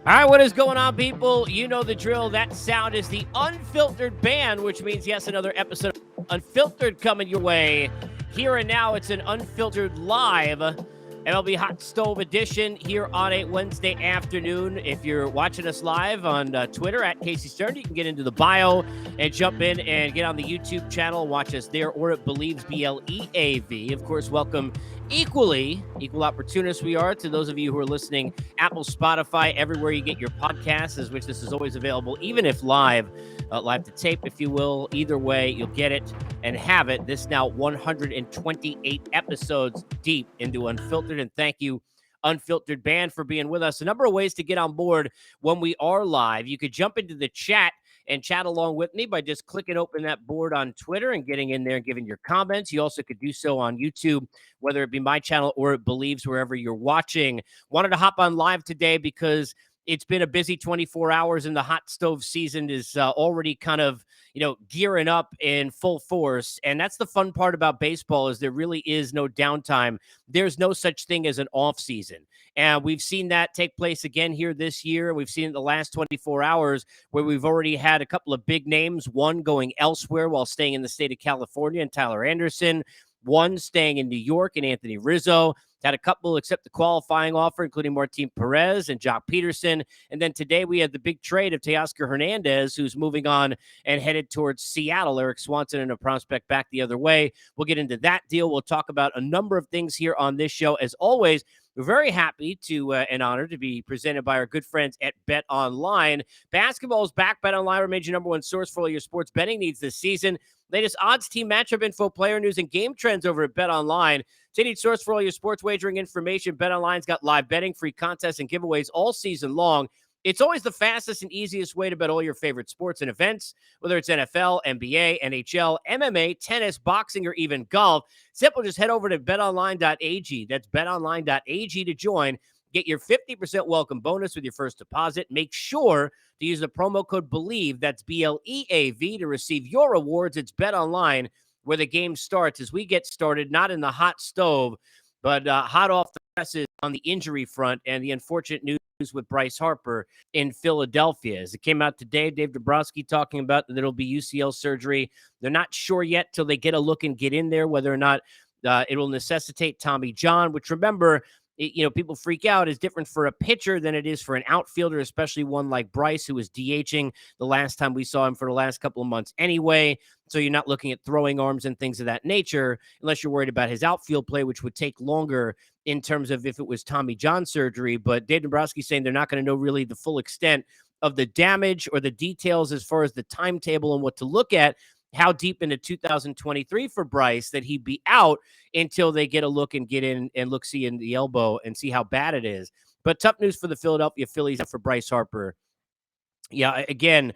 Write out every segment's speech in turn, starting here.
All right, what is going on, people? You know the drill. That sound is the Unfiltered band, which means, yes, another episode of Unfiltered coming your way. Here and now, it's an Unfiltered Live MLB Hot Stove edition here on a Wednesday afternoon. If you're watching us live on Twitter at Casey Stern, you can get into the bio and jump in and get on the YouTube channel and watch us there, or it believes BLEAV. Of course, welcome equal opportunists we are to those of you who are listening Apple, Spotify, everywhere you get your podcasts, which this is always available, even if live to tape, if you will. Either way, you'll get it and have it. This now 128 episodes deep into Unfiltered, and thank you, Unfiltered Band, for being with us. A number of ways to get on board when we are live. You could jump into the chat and chat along with me by just clicking open that board on Twitter and getting in there and giving your comments. You also could do so on YouTube, whether it be my channel or it believes, wherever you're watching. Wanted to hop on live today because it's been a busy 24 hours, and the hot stove season is already kind of, gearing up in full force. And that's the fun part about baseball, is there really is no downtime. There's no such thing as an off season. And we've seen that take place again here this year. We've seen it in the last 24 hours where we've already had a couple of big names, one going elsewhere while staying in the state of California, and Tyler Anderson, one staying in New York, and Anthony Rizzo. Had a couple accept the qualifying offer, including Martin Perez and Jock Peterson. And then today we had the big trade of Toescar Hernandez, who's moving on and headed towards Seattle. Eric Swanson and a prospect back the other way. We'll get into that deal. We'll talk about a number of things here on this show. As always, we're very happy to and honored to be presented by our good friends at Bet Online. Basketball is back. Bet Online remains your number one source for all your sports betting needs this season. Latest odds, team matchup info, player news, and game trends over at Bet Online. So you need source for all your sports wagering information. Bet Online's got live betting, free contests, and giveaways all season long. It's always the fastest and easiest way to bet all your favorite sports and events, whether it's NFL, NBA, NHL, MMA, tennis, boxing, or even golf. Simple, just head over to betonline.ag. That's betonline.ag to join. Get your 50% welcome bonus with your first deposit. Make sure to use the promo code BELIEVE, that's BLEAV, to receive your rewards. It's Bet Online, where the game starts, as we get started, not in the hot stove, but hot off the presses on the injury front and the unfortunate news with Bryce Harper in Philadelphia. As it came out today, Dave Dombrowski talking about that it'll be UCL surgery. They're not sure yet till they get a look and get in there whether or not it will necessitate Tommy John, which, remember, people freak out, is different for a pitcher than it is for an outfielder, especially one like Bryce, who was DHing the last time we saw him for the last couple of months anyway. So you're not looking at throwing arms and things of that nature, unless you're worried about his outfield play, which would take longer in terms of if it was Tommy John surgery. But Dave Dombrowski saying they're not going to know really the full extent of the damage or the details as far as the timetable and what to look at, how deep into 2023 for Bryce, that he'd be out until they get a look and get in and see in the elbow and see how bad it is. But tough news for the Philadelphia Phillies for Bryce Harper. Yeah, again,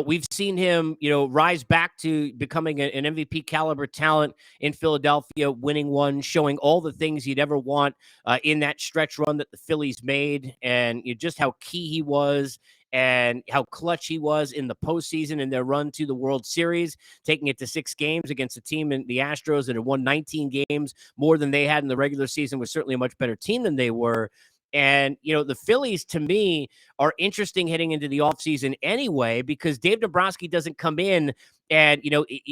we've seen him, rise back to becoming an MVP caliber talent in Philadelphia, winning one, showing all the things you'd ever want in that stretch run that the Phillies made, and just how key he was and how clutch he was in the postseason in their run to the World Series, taking it to 6 games against a team in the Astros that had won 19 games, more than they had in the regular season, was certainly a much better team than they were. And, the Phillies, to me, are interesting heading into the offseason anyway, because Dave Dombrowski doesn't come in and,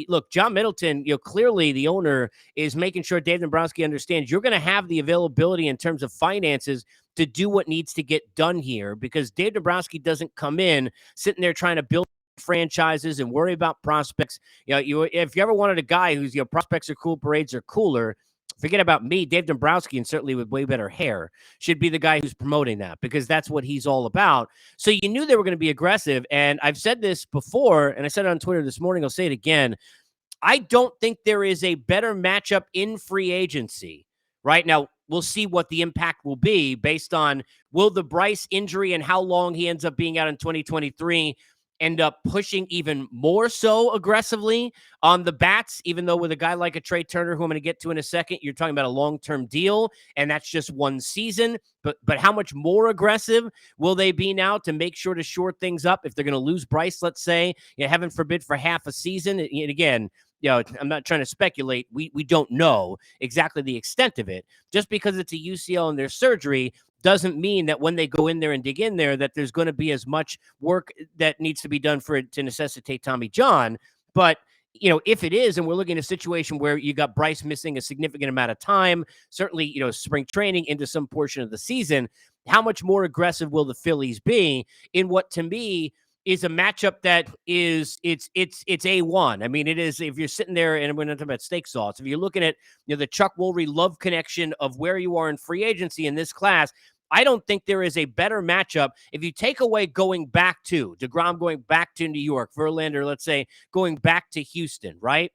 look, John Middleton, clearly the owner is making sure Dave Dombrowski understands you're going to have the availability in terms of finances to do what needs to get done here, because Dave Dombrowski doesn't come in sitting there trying to build franchises and worry about prospects. If you ever wanted a guy whose prospects are cool, parades are cooler, forget about me. Dave Dombrowski, and certainly with way better hair, should be the guy who's promoting that, because that's what he's all about. So you knew they were going to be aggressive. And I've said this before, and I said it on Twitter this morning, I'll say it again. I don't think there is a better matchup in free agency right now. We'll see what the impact will be based on, will the Bryce injury and how long he ends up being out in 2023 end up pushing even more so aggressively on the bats, even though with a guy like a Trey Turner, who I'm going to get to in a second, you're talking about a long-term deal, and that's just one season. But how much more aggressive will they be now to make sure to shore things up if they're going to lose Bryce, let's say, heaven forbid, for half a season? And again, I'm not trying to speculate. We don't know exactly the extent of it. Just because it's a UCL and there's surgery doesn't mean that when they go in there and dig in there that there's going to be as much work that needs to be done for it to necessitate Tommy John. But if it is, and we're looking at a situation where you got Bryce missing a significant amount of time, certainly, spring training into some portion of the season, how much more aggressive will the Phillies be in what to me is a matchup that is it's A1. I mean, it is, if you're sitting there, and we're not talking about steak sauce, if you're looking at the Chuck Woolery love connection of where you are in free agency in this class, I don't think there is a better matchup if you take away going back to DeGrom, going back to New York, Verlander, let's say, going back to Houston, right?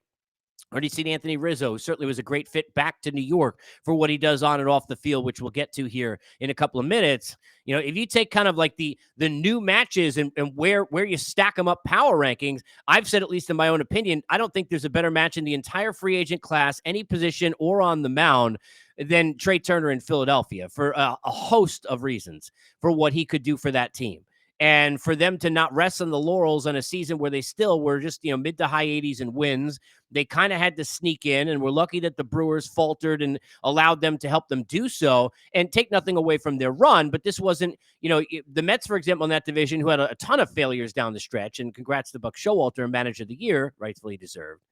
Already seen Anthony Rizzo, who certainly was a great fit back to New York for what he does on and off the field, which we'll get to here in a couple of minutes. If you take kind of like the new matches and where you stack them up power rankings, I've said, at least in my own opinion, I don't think there's a better match in the entire free agent class, any position or on the mound, than Trey Turner in Philadelphia for a host of reasons for what he could do for that team. And for them to not rest on the laurels on a season where they still were just, mid to high 80s in wins, they kind of had to sneak in, and we're lucky that the Brewers faltered and allowed them to help them do so and take nothing away from their run. But this wasn't, the Mets, for example, in that division, who had a ton of failures down the stretch, and congrats to Buck Showalter, Manager of the Year, rightfully deserved.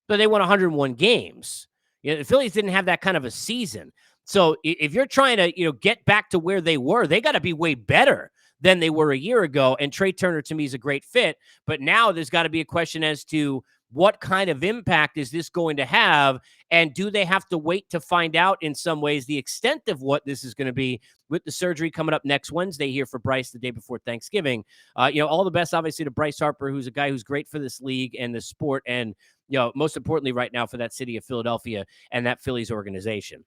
But they won 101 games. The Phillies didn't have that kind of a season. So if you're trying to, get back to where they were, they got to be way better than they were a year ago. And Trey Turner, to me, is a great fit. But now there's got to be a question as to what kind of impact is this going to have? And do they have to wait to find out in some ways the extent of what this is going to be with the surgery coming up next Wednesday here for Bryce the day before Thanksgiving? All the best, obviously, to Bryce Harper, who's a guy who's great for this league and the sport, and most importantly right now for that city of Philadelphia and that Phillies organization.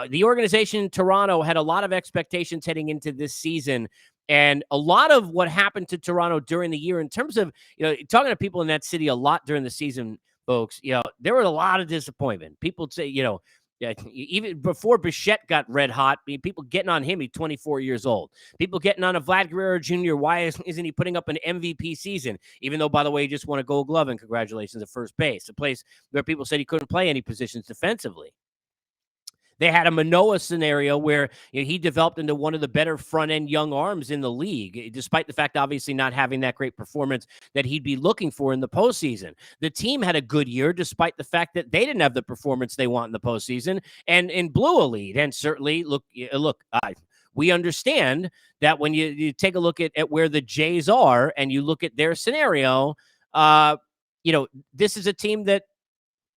The organization in Toronto had a lot of expectations heading into this season. And a lot of what happened to Toronto during the year in terms of, talking to people in that city a lot during the season, folks, there was a lot of disappointment. People say, even before Bichette got red hot, people getting on him. He's 24 years old. People getting on a Vlad Guerrero Jr. Why isn't he putting up an MVP season? Even though, by the way, he just won a Gold Glove, and congratulations at first base, a place where people said he couldn't play any positions defensively. They had a Manoah scenario where he developed into one of the better front-end young arms in the league, despite the fact, obviously, not having that great performance that he'd be looking for in the postseason. The team had a good year, despite the fact that they didn't have the performance they want in the postseason, and blew a lead. And certainly, we understand that when you take a look at where the Jays are and you look at their scenario, this is a team that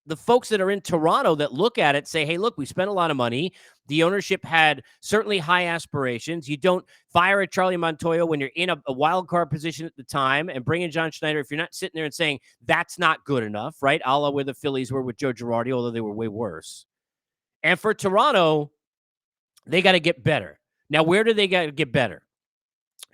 the folks that are in Toronto that look at it say, hey, look, we spent a lot of money. The ownership had certainly high aspirations. You don't fire a Charlie Montoyo when you're in a wild card position at the time, and bring in John Schneider if you're not sitting there and saying that's not good enough, right? A la where the Phillies were with Joe Girardi, although they were way worse. And for Toronto, they got to get better. Now, where do they got to get better?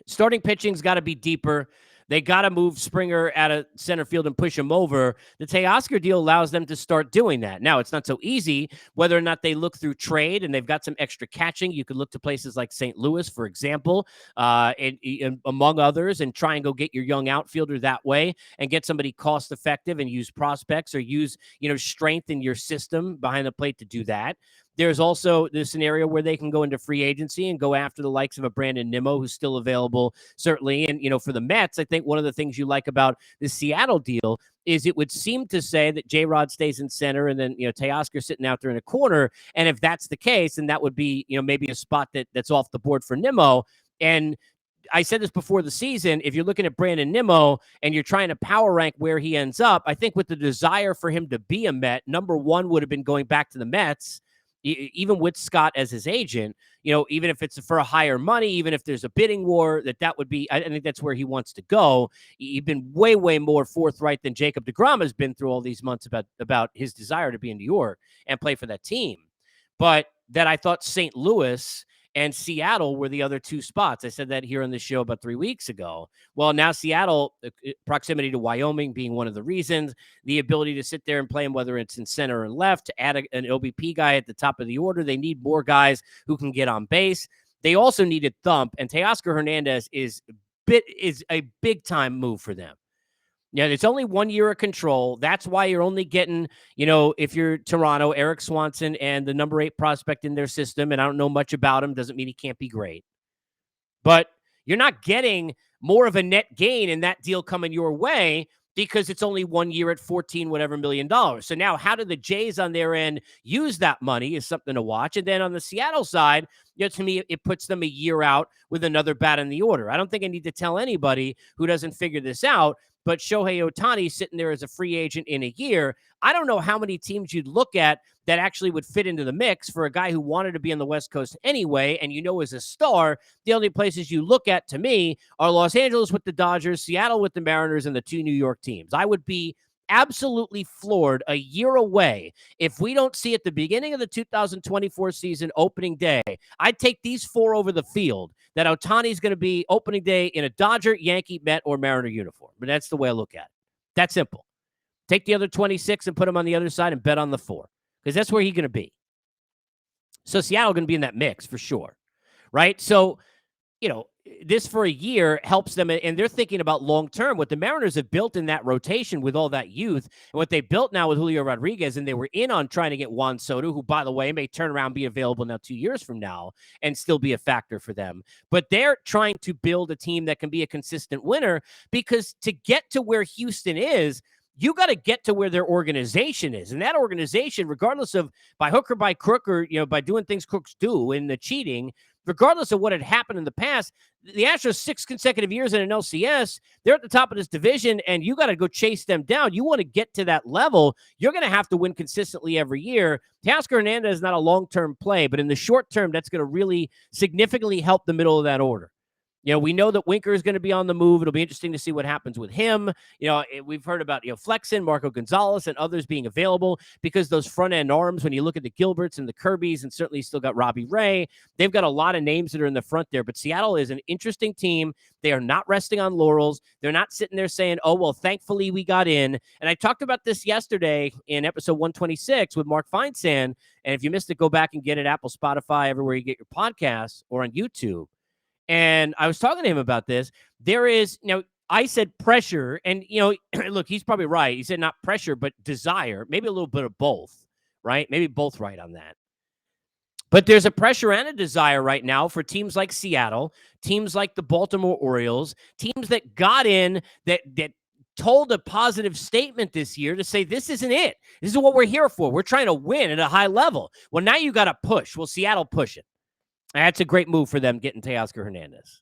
Starting pitching's got to be deeper. They got to move Springer out of center field and push him over. The Teoscar deal allows them to start doing that. Now, it's not so easy whether or not they look through trade, and they've got some extra catching. You could look to places like St. Louis, for example, and among others, and try and go get your young outfielder that way and get somebody cost effective and use prospects or use, strength in your system behind the plate to do that. There's also the scenario where they can go into free agency and go after the likes of a Brandon Nimmo, who's still available, certainly. And, for the Mets, I think one of the things you like about the Seattle deal is it would seem to say that J-Rod stays in center and then, Teoscar sitting out there in a corner. And if that's the case, then that would be, maybe a spot that's off the board for Nimmo. And I said this before the season, if you're looking at Brandon Nimmo and you're trying to power rank where he ends up, I think with the desire for him to be a Met, number one would have been going back to the Mets, even with Scott as his agent, even if it's for a higher money, even if there's a bidding war, that would be, I think that's where he wants to go. He's been way, way more forthright than Jacob deGrom has been through all these months about his desire to be in New York and play for that team. But that I thought St. Louis and Seattle were the other two spots. I said that here on the show about 3 weeks ago. Well, now Seattle, proximity to Wyoming being one of the reasons, the ability to sit there and play him, whether it's in center and left, to add an OBP guy at the top of the order. They need more guys who can get on base. They also needed thump, and Toescar Hernandez is a big-time move for them. Yeah, it's only 1 year of control. That's why you're only getting, if you're Toronto, Eric Swanson and the number 8 prospect in their system, and I don't know much about him, doesn't mean he can't be great. But you're not getting more of a net gain in that deal coming your way because it's only 1 year at 14 whatever million dollars. So now how do the Jays on their end use that money is something to watch. And then on the Seattle side, to me, it puts them a year out with another bat in the order. I don't think I need to tell anybody who doesn't figure this out, but Shohei Ohtani sitting there as a free agent in a year. I don't know how many teams you'd look at that actually would fit into the mix for a guy who wanted to be on the West Coast anyway. And as a star, the only places you look at, to me, are Los Angeles with the Dodgers, Seattle with the Mariners, and the 2 New York teams. I would be absolutely floored a year away if we don't see at the beginning of the 2024 season opening day. I'd take these 4 over the field that Ohtani's going to be opening day in a Dodger, Yankee, Met, or Mariner uniform. But that's the way I look at it. That simple. Take the other 26 and put them on the other side and bet on the 4 because that's where he's going to be. So Seattle going to be in that mix for sure, right? So, this for a year helps them, and they're thinking about long-term. What the Mariners have built in that rotation with all that youth, and what they built now with Julio Rodriguez, and they were in on trying to get Juan Soto, who, by the way, may turn around, be available now 2 years from now, and still be a factor for them. But they're trying to build a team that can be a consistent winner, because to get to where Houston is, you got to get to where their organization is. And that organization, regardless of by hook or by crook or, by doing things crooks do in the cheating, regardless of what had happened in the past, the Astros 6 consecutive years in an LCS, they're at the top of this division, and you got to go chase them down. You want to get to that level, you're going to have to win consistently every year. Teoscar Hernandez is not a long-term play, but in the short term, that's going to really significantly help the middle of that order. We know that Winker is going to be on the move. It'll be interesting to see what happens with him. We've heard about, Flexen, Marco Gonzalez, and others being available because those front-end arms, when you look at the Gilberts and the Kirbys, and certainly still got Robbie Ray, they've got a lot of names that are in the front there. But Seattle is an interesting team. They are not resting on laurels. They're not sitting there saying, oh, well, thankfully we got in. And I talked about this yesterday in episode 126 with Mark Feinsand. And if you missed it, go back and get it, Apple, Spotify, everywhere you get your podcasts, or on YouTube. And I was talking to him about this. There is, I said pressure, and, look, he's probably right. He said not pressure, but desire, maybe a little bit of both, right? Maybe both right on that. But there's a pressure and a desire right now for teams like Seattle, teams like the Baltimore Orioles, teams that got in, that told a positive statement this year to say, this isn't it. This is what we're here for. We're trying to win at a high level. Well, now you got to push. Well, Seattle push it. That's a great move for them, getting Toescar Hernandez.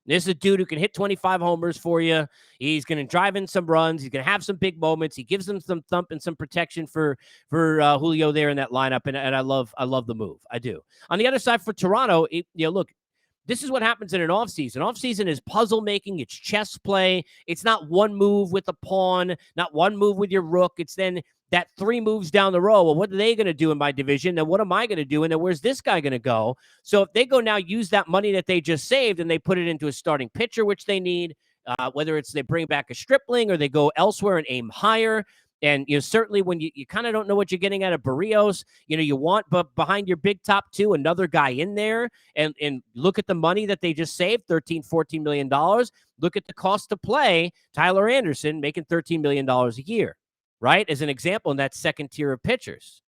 This is a dude who can hit 25 homers for you. He's going to drive in some runs. He's going to have some big moments. He gives them some thump and some protection for Julio there in that lineup, and I love the move. I do. On the other side for Toronto, look, this is what happens in an offseason. Offseason is puzzle making. It's chess play. It's not one move with a pawn, not one move with your rook. It's then that 3 moves down the row. Well, what are they going to do in my division? Then what am I going to do? And then where's this guy going to go? So if they go now use that money that they just saved and they put it into a starting pitcher, which they need, whether it's they bring back a stripling or they go elsewhere and aim higher. And certainly when you kind of don't know what you're getting out of Barrios, you want, but behind your big top 2, another guy in there, and look at the money that they just saved, $13-14 million. Look at the cost to play Tyler Anderson making $13 million a year, right? As an example, in that second tier of pitchers.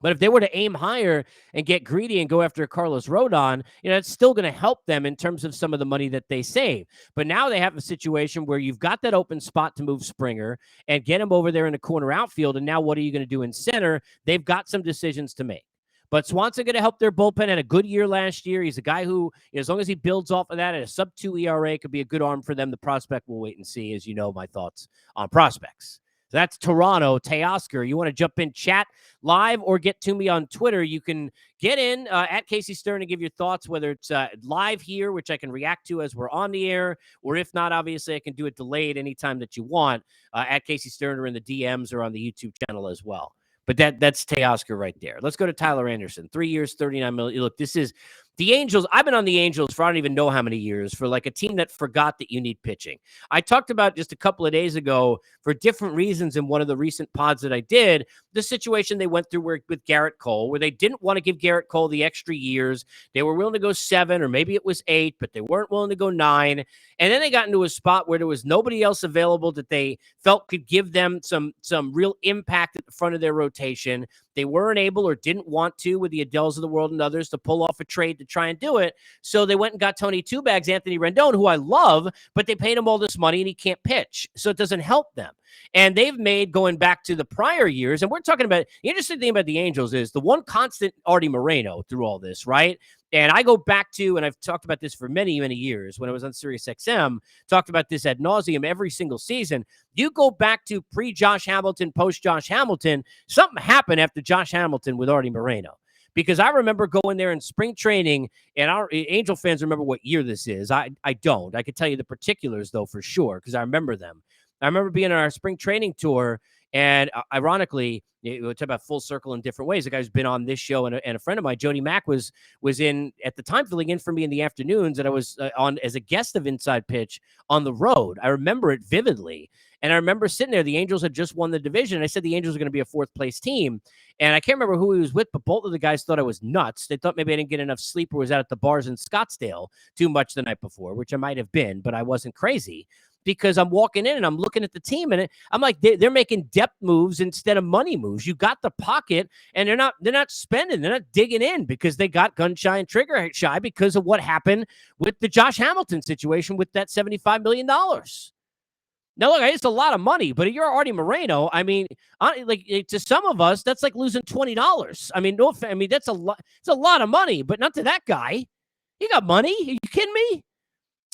But if they were to aim higher and get greedy and go after Carlos Rodon, it's still going to help them in terms of some of the money that they save. But now they have a situation where you've got that open spot to move Springer and get him over there in the corner outfield. And now what are you going to do in center? They've got some decisions to make. But Swanson going to help their bullpen. Had a good year last year. He's a guy who, as long as he builds off of that at a sub-2 ERA, could be a good arm for them. The prospect, we'll wait and see, as you know my thoughts on prospects. So that's Toronto. Teoscar, you want to jump in, chat live, or get to me on Twitter? You can get in at Casey Stern and give your thoughts, whether it's live here, which I can react to as we're on the air, or if not, obviously I can do it delayed anytime that you want at Casey Stern or in the DMs or on the YouTube channel as well. But that's Teoscar right there. Let's go to Tyler Anderson. 3 years, $39 million. Look, this is The Angels, I've been on the Angels for I don't even know how many years, for like a team that forgot that you need pitching. I talked about just a couple of days ago, for different reasons in one of the recent pods that I did, the situation they went through with Garrett Cole, where they didn't want to give Garrett Cole the extra years. They were willing to go 7, or maybe it was 8, but they weren't willing to go 9. And then they got into a spot where there was nobody else available that they felt could give them some real impact at the front of their rotation. They weren't able or didn't want to, with the Adeles of the world and others, to pull off a trade to try and do it. So they went and got Tony Two Bags, Anthony Rendon, who I love, but they paid him all this money and he can't pitch. So it doesn't help them. And they've made, going back to the prior years, and we're talking about, the interesting thing about the Angels is the one constant, Artie Moreno, through all this, right? And I go back to, and I've talked about this for many, many years when I was on Sirius XM, talked about this ad nauseum every single season. You go back to pre-Josh Hamilton, post-Josh Hamilton, something happened after Josh Hamilton with Artie Moreno. Because I remember going there in spring training, and our Angel fans remember what year this is. I don't. I could tell you the particulars, though, for sure, because I remember them. I remember being on our spring training tour, and ironically, we talk about full circle in different ways. The guy who's been on this show, and a friend of mine, Jody Mack, was in at the time, filling in for me in the afternoons, and I was on as a guest of Inside Pitch on the road. I remember it vividly. And I remember sitting there. The Angels had just won the division. I said the Angels were going to be a 4th place team. And I can't remember who he was with, but both of the guys thought I was nuts. They thought maybe I didn't get enough sleep or was out at the bars in Scottsdale too much the night before, which I might have been, but I wasn't crazy. Because I'm walking in and I'm looking at the team, and I'm like, they're making depth moves instead of money moves. You got the pocket, and they're not spending, they're not digging in, because they got gun shy and trigger shy because of what happened with the Josh Hamilton situation with that $75 million. Now, look, it's a lot of money, but if you're Artie Moreno, I mean, like, to some of us, that's like losing $20. I mean, that's a lot. It's a lot of money, but not to that guy. He got money. Are you kidding me?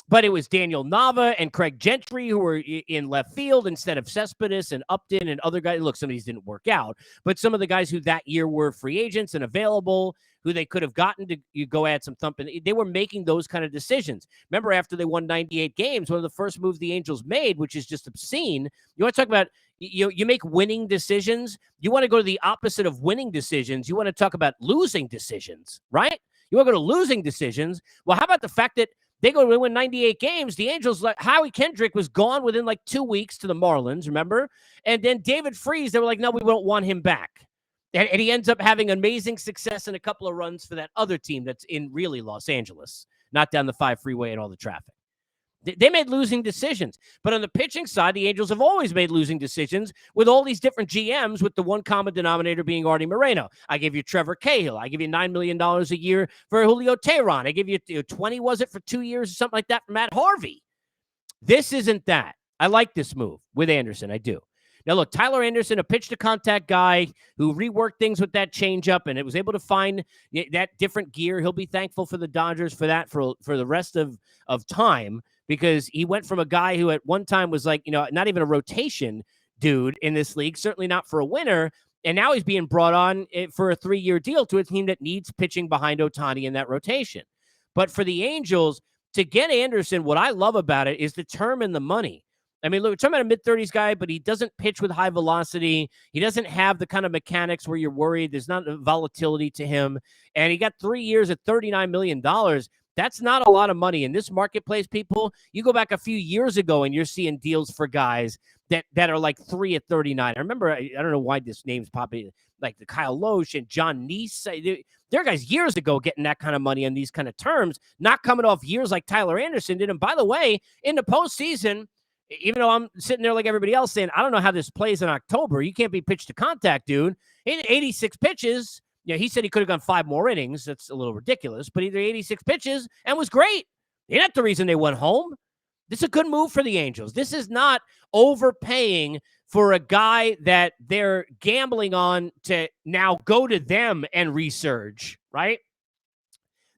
But it was Daniel Nava and Craig Gentry who were in left field instead of Cespedes and Upton and other guys. Look, some of these didn't work out, but some of the guys who that year were free agents and available, who they could have gotten to go add some thumping, they were making those kind of decisions. Remember, after they won 98 games, one of the first moves the Angels made, which is just obscene. You want to talk about, you make winning decisions. You want to go to the opposite of winning decisions. You want to talk about losing decisions, right? You want to go to losing decisions. Well, how about the fact that they win 98 games. The Angels, like Howie Kendrick, was gone within like 2 weeks to the Marlins, remember? And then David Freese, they were like, no, we don't want him back. And he ends up having amazing success and a couple of runs for that other team that's in really Los Angeles, not down the 5 freeway and all the traffic. They made losing decisions. But on the pitching side, the Angels have always made losing decisions with all these different GMs, with the one common denominator being Artie Moreno. I give you Trevor Cahill. I give you $9 million a year for Julio Teheran. I give you 20, was it, for 2 years or something like that for Matt Harvey. This isn't that. I like this move with Anderson. I do. Now, look, Tyler Anderson, a pitch-to-contact guy who reworked things with that changeup, and it was able to find that different gear. He'll be thankful for the Dodgers for that for the rest of time, because he went from a guy who at one time was like, not even a rotation dude in this league, certainly not for a winner, and now he's being brought on for a 3-year deal to a team that needs pitching behind Ohtani in that rotation. But for the Angels, to get Anderson, what I love about it is the term and the money. I mean, look, we're talking about a mid-30s guy, but he doesn't pitch with high velocity. He doesn't have the kind of mechanics where you're worried. There's not volatility to him. And he got 3 years at $39 million. That's not a lot of money in this marketplace, people. You go back a few years ago and you're seeing deals for guys that are like 3 at 39. I remember, I don't know why this name's popping, like the Kyle Loesch and John Neese. There are guys years ago getting that kind of money on these kind of terms, not coming off years like Tyler Anderson did. And by the way, in the postseason, even though I'm sitting there like everybody else saying, I don't know how this plays in October. You can't be pitch to contact, dude. He had 86 pitches. Yeah, he said he could have gone 5 more innings. That's a little ridiculous, but either 86 pitches and was great. They're not the reason they went home. This is a good move for the Angels. This is not overpaying for a guy that they're gambling on to now go to them and resurge, right?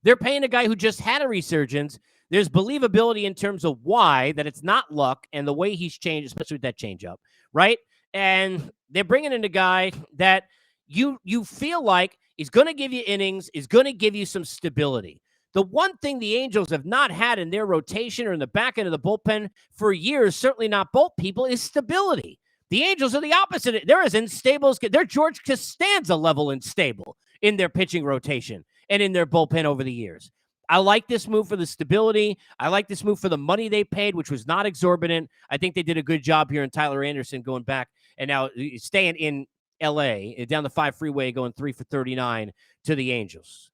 They're paying a guy who just had a resurgence. There's believability in terms of why, that it's not luck and the way he's changed, especially with that changeup, right? And they're bringing in a guy that you feel like is going to give you innings, is going to give you some stability. The one thing the Angels have not had in their rotation or in the back end of the bullpen for years, certainly not both people, is stability. The Angels are the opposite. They're as unstable as they're George Costanza level unstable in their pitching rotation. and in their bullpen over the years. I like this move for the stability. I like this move for the money they paid, which was not exorbitant. I think they did a good job here in Tyler Anderson going back and now staying in L.A., down the 5 freeway, going 3 for 39 to the Angels.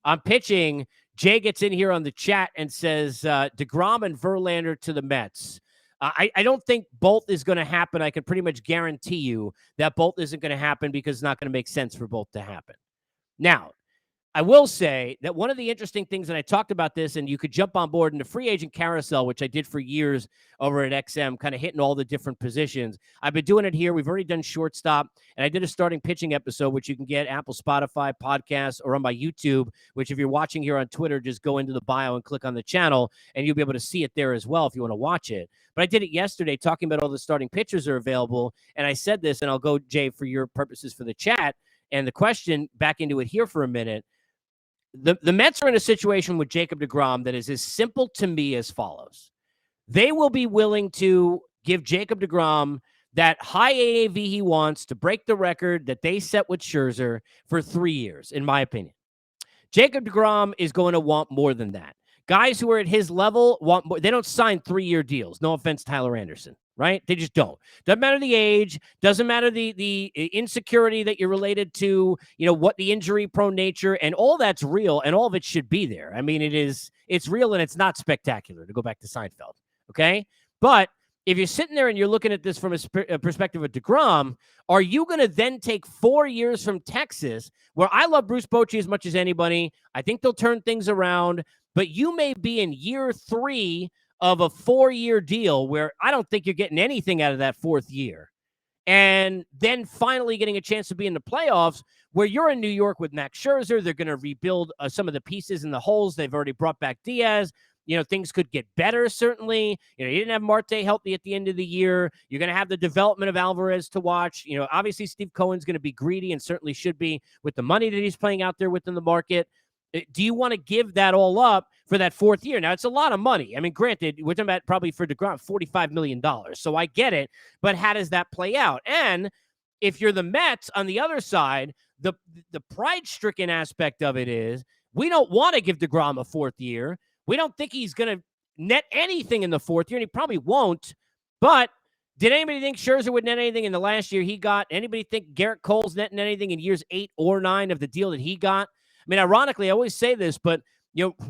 I'm pitching. Jay gets in here on the chat and says DeGrom and Verlander to the Mets. I don't think both is going to happen. I can pretty much guarantee you that both isn't going to happen because it's not going to make sense for both to happen. Now, I will say that one of the interesting things, and I talked about this, and you could jump on board in the free agent carousel, which I did for years over at XM, kind of hitting all the different positions. I've been doing it here. We've already done shortstop, and I did a starting pitching episode, which you can get Apple, Spotify, podcasts, or on my YouTube, which if you're watching here on Twitter, just go into the bio and click on the channel, and you'll be able to see it there as well if you want to watch it. But I did it yesterday talking about all the starting pitchers are available, and I said this, and I'll go, Jay, for your purposes for the chat, and the question back into it here for a minute. The Mets are in a situation with Jacob deGrom that is as simple to me as follows. They will be willing to give Jacob deGrom that high AAV he wants to break the record that they set with Scherzer for 3 years, in my opinion. Jacob deGrom is going to want more than that. Guys who are at his level want more. They don't sign 3-year deals. No offense, Tyler Anderson, right? They just don't. Doesn't matter the age. Doesn't matter the insecurity that you're related to, what the injury-prone nature, and all that's real, and all of it should be there. I mean, it's real, and it's not spectacular, to go back to Seinfeld, okay? But if you're sitting there and you're looking at this from a perspective of deGrom, are you going to then take 4 years from Texas, where I love Bruce Bochy as much as anybody? I think they'll turn things around, but you may be in year 3 of a 4-year deal where I don't think you're getting anything out of that 4th year. And then finally getting a chance to be in the playoffs where you're in New York with Max Scherzer. They're going to rebuild some of the pieces and the holes. They've already brought back Diaz. Things could get better, certainly. You didn't have Marte healthy at the end of the year. You're going to have the development of Alvarez to watch. Obviously, Steve Cohen's going to be greedy and certainly should be with the money that he's playing out there within the market. Do you want to give that all up for that 4th year? Now, it's a lot of money. I mean, granted, we're talking about probably for deGrom, $45 million. So I get it. But how does that play out? And if you're the Mets on the other side, the pride-stricken aspect of it is we don't want to give deGrom a 4th year. We don't think he's going to net anything in the 4th year, and he probably won't. But did anybody think Scherzer would net anything in the last year he got? Anybody think Garrett Cole's netting anything in years 8 or 9 of the deal that he got? I mean, ironically, I always say this, but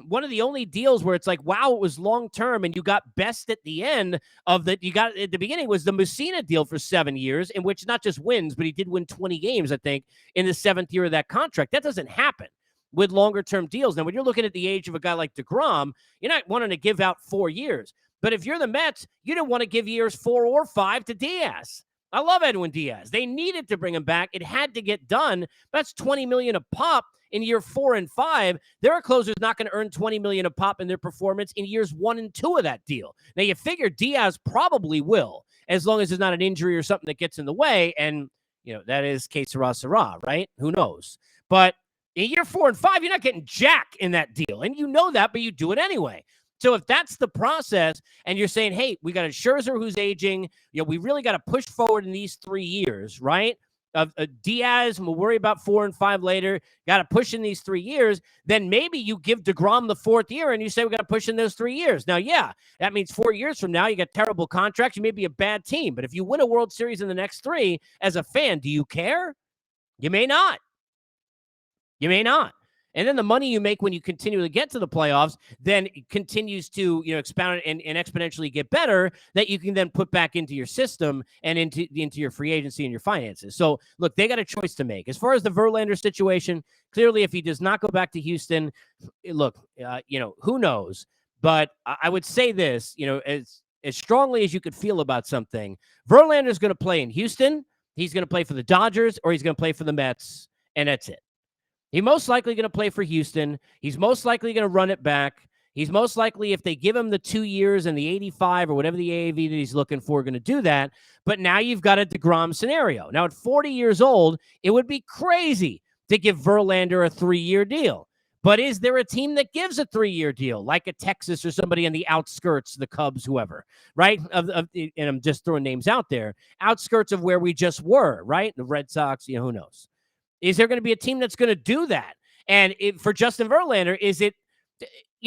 one of the only deals where it's like, wow, it was long-term and you got best at the end of that. You got at the beginning was the Mussina deal for 7 years, in which not just wins, but he did win 20 games, I think, in the 7th year of that contract. That doesn't happen with longer-term deals. Now, when you're looking at the age of a guy like deGrom, you're not wanting to give out 4 years. But if you're the Mets, you don't want to give years 4 or 5 to Diaz. I love Edwin Diaz. They needed to bring him back. It had to get done. That's $20 million a pop in year 4 and 5. There are closers not going to earn $20 million a pop in their performance in years 1 and 2 of that deal. Now, you figure Diaz probably will, as long as there's not an injury or something that gets in the way. And, that is que sera, right? Who knows? But in year 4 and 5, you're not getting jack in that deal. And you know that, but you do it anyway. So if that's the process and you're saying, hey, we got a Scherzer who's aging, we really got to push forward in these 3 years, right? Diaz, we'll worry about 4 and 5 later. Got to push in these 3 years. Then maybe you give deGrom the 4th year and you say we got to push in those 3 years. Now, yeah, that means 4 years from now you got terrible contracts. You may be a bad team. But if you win a World Series in the next 3, as a fan, do you care? You may not. You may not. And then the money you make when you continually get to the playoffs then continues to, expound and exponentially get better, that you can then put back into your system and into your free agency and your finances. So, look, they got a choice to make. As far as the Verlander situation, clearly if he does not go back to Houston, look, who knows? But I would say this, as strongly as you could feel about something, Verlander's going to play in Houston, he's going to play for the Dodgers, or he's going to play for the Mets, and that's it. He's most likely going to play for Houston. He's most likely going to run it back. He's most likely, if they give him the 2 years and the 85 or whatever the AAV that he's looking for, going to do that. But now you've got a deGrom scenario. Now, at 40 years old, it would be crazy to give Verlander a 3-year deal. But is there a team that gives a 3-year deal, like a Texas or somebody on the outskirts, the Cubs, whoever, right? And I'm just throwing names out there, outskirts of where we just were, right? The Red Sox, who knows? Is there going to be a team that's going to do that? for Justin Verlander, is it,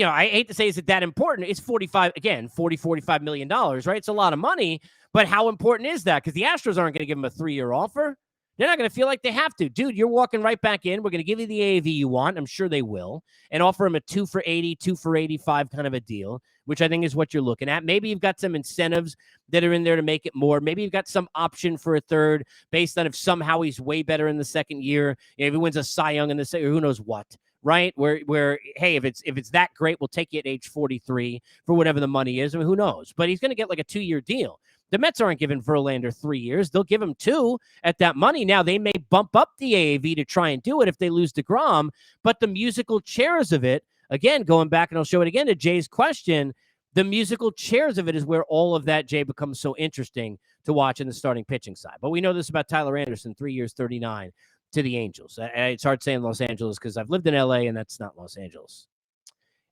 I hate to say, is it that important? It's $45 million, right? It's a lot of money, but how important is that? Because the Astros aren't going to give him a 3-year offer. They're not going to feel like they have to. Dude, you're walking right back in. We're going to give you the AAV you want. I'm sure they will. And offer him a 2 for 80, 2 for 85 kind of a deal, which I think is what you're looking at. Maybe you've got some incentives that are in there to make it more. Maybe you've got some option for a third based on if somehow he's way better in the second year. If he wins a Cy Young in the second, who knows what, right? Where hey, if it's that great, we'll take you at age 43 for whatever the money is. I mean, who knows? But he's going to get like a 2-year deal. The Mets aren't giving Verlander 3 years. They'll give him 2 at that money. Now, they may bump up the AAV to try and do it if they lose DeGrom, but the musical chairs of it, again, going back, and I'll show it again to Jay's question, the musical chairs of it is where all of that, Jay, becomes so interesting to watch in the starting pitching side. But we know this about Tyler Anderson, 3 years, 39 to the Angels. It's hard saying Los Angeles because I've lived in L.A., and that's not Los Angeles.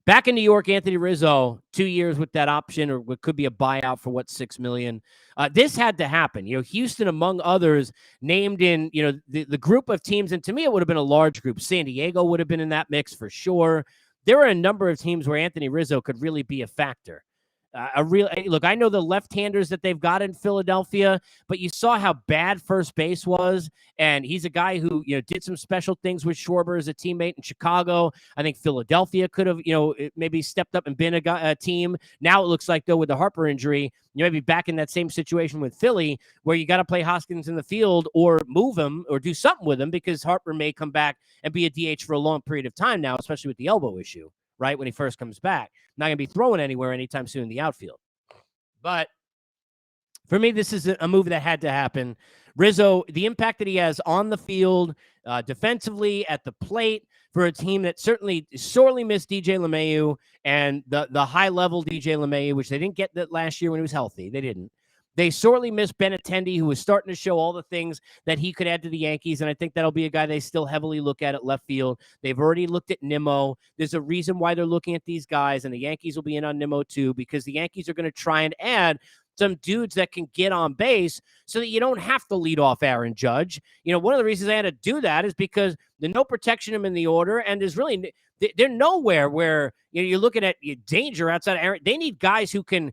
Back in New York, Anthony Rizzo, 2 years with that option, or what could be a buyout for $6 million. This had to happen. Houston, among others, named in the group of teams, and to me, it would have been a large group. San Diego would have been in that mix for sure. There were a number of teams where Anthony Rizzo could really be a factor. Look, I know the left-handers that they've got in Philadelphia, but you saw how bad first base was, and he's a guy who did some special things with Schwarber as a teammate in Chicago. I think Philadelphia could have maybe stepped up and been a team. Now it looks like, though, with the Harper injury, you may be back in that same situation with Philly, where you got to play Hoskins in the field or move him or do something with him, because Harper may come back and be a DH for a long period of time now, especially with the elbow issue. Right, when he first comes back. Not going to be throwing anywhere anytime soon in the outfield. But for me, this is a move that had to happen. Rizzo, the impact that he has on the field, defensively, at the plate, for a team that certainly sorely missed DJ LeMahieu and the high-level DJ LeMahieu, which they didn't get that last year when he was healthy. They didn't. They sorely missed Benintendi, who was starting to show all the things that he could add to the Yankees, and I think that'll be a guy they still heavily look at left field. They've already looked at Nimmo. There's a reason why they're looking at these guys, and the Yankees will be in on Nimmo too, because the Yankees are going to try and add some dudes that can get on base so that you don't have to lead off Aaron Judge. One of the reasons they had to do that is because there's no protection him in the order, and there's really they're nowhere where you're looking at danger outside Aaron. They need guys who can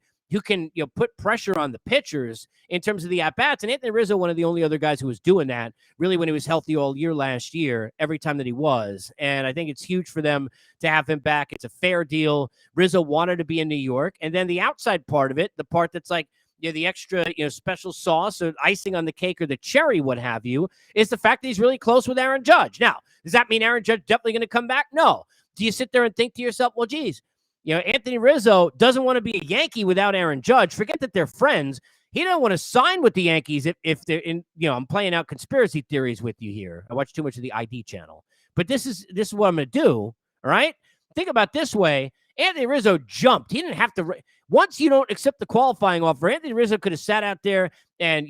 put pressure on the pitchers in terms of the at-bats. And Anthony Rizzo, one of the only other guys who was doing that, really, when he was healthy all year last year, every time that he was. And I think it's huge for them to have him back. It's a fair deal. Rizzo wanted to be in New York. And then the outside part of it, the part that's like, the extra, special sauce or icing on the cake or the cherry, what have you, is the fact that he's really close with Aaron Judge. Now, does that mean Aaron Judge definitely going to come back? No. Do you sit there and think to yourself, well, geez, Anthony Rizzo doesn't want to be a Yankee without Aaron Judge. Forget that they're friends. He doesn't want to sign with the Yankees if they're in, I'm playing out conspiracy theories with you here. I watch too much of the ID channel. But this is what I'm going to do, all right? Think about it this way. Anthony Rizzo jumped. He didn't have to. Once you don't accept the qualifying offer, Anthony Rizzo could have sat out there and,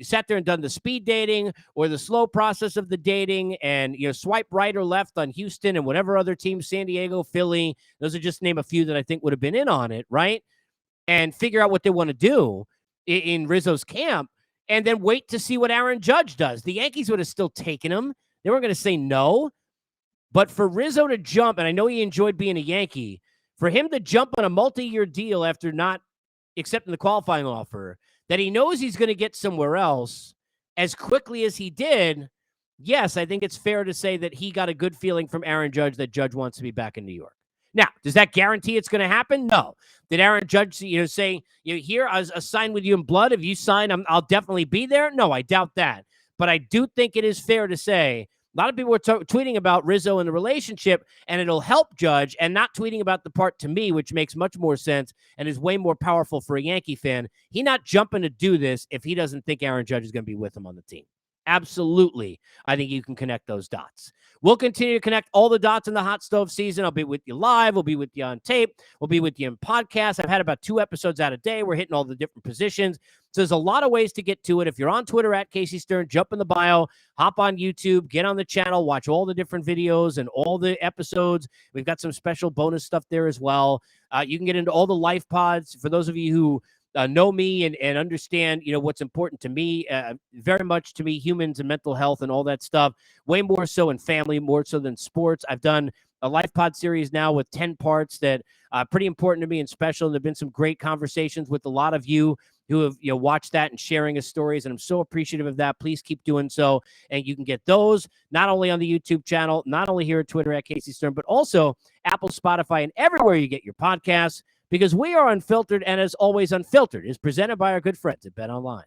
sat there and done the speed dating or the slow process of the dating and, swipe right or left on Houston and whatever other teams, San Diego, Philly. Those are just name a few that I think would have been in on it, right? And figure out what they want to do in Rizzo's camp and then wait to see what Aaron Judge does. The Yankees would have still taken him. They weren't going to say no. But for Rizzo to jump, and I know he enjoyed being a Yankee, for him to jump on a multi-year deal after not accepting the qualifying offer, that he knows he's going to get somewhere else as quickly as he did, yes, I think it's fair to say that he got a good feeling from Aaron Judge that Judge wants to be back in New York. Now, does that guarantee it's going to happen? No. Did Aaron Judge, say, here, I'll sign with you in blood. If you sign, I'll definitely be there? No, I doubt that. But I do think it is fair to say a lot of people were tweeting about Rizzo and the relationship, and it'll help Judge, and not tweeting about the part to me, which makes much more sense and is way more powerful for a Yankee fan. He's not jumping to do this if he doesn't think Aaron Judge is going to be with him on the team. Absolutely. I think you can connect those dots. We'll continue to connect all the dots in the hot stove season. I'll be with you live. We'll be with you on tape. We'll be with you in podcasts. I've had about 2 episodes out a day. We're hitting all the different positions. So there's a lot of ways to get to it. If you're on Twitter at Casey Stern, jump in the bio, hop on YouTube, get on the channel, watch all the different videos and all the episodes. We've got some special bonus stuff there as well. You can get into all the life pods. For those of you who know me and understand, what's important to me, very much to me, humans and mental health and all that stuff, way more so in family, more so than sports. I've done a Life Pod series now with 10 parts that pretty important to me and special. And there've been some great conversations with a lot of you who have watched that and sharing his stories. And I'm so appreciative of that. Please keep doing so. And you can get those not only on the YouTube channel, not only here at Twitter at Casey Stern, but also Apple, Spotify, and everywhere you get your podcasts, because we are Unfiltered, and as always, Unfiltered is presented by our good friends at BetOnline.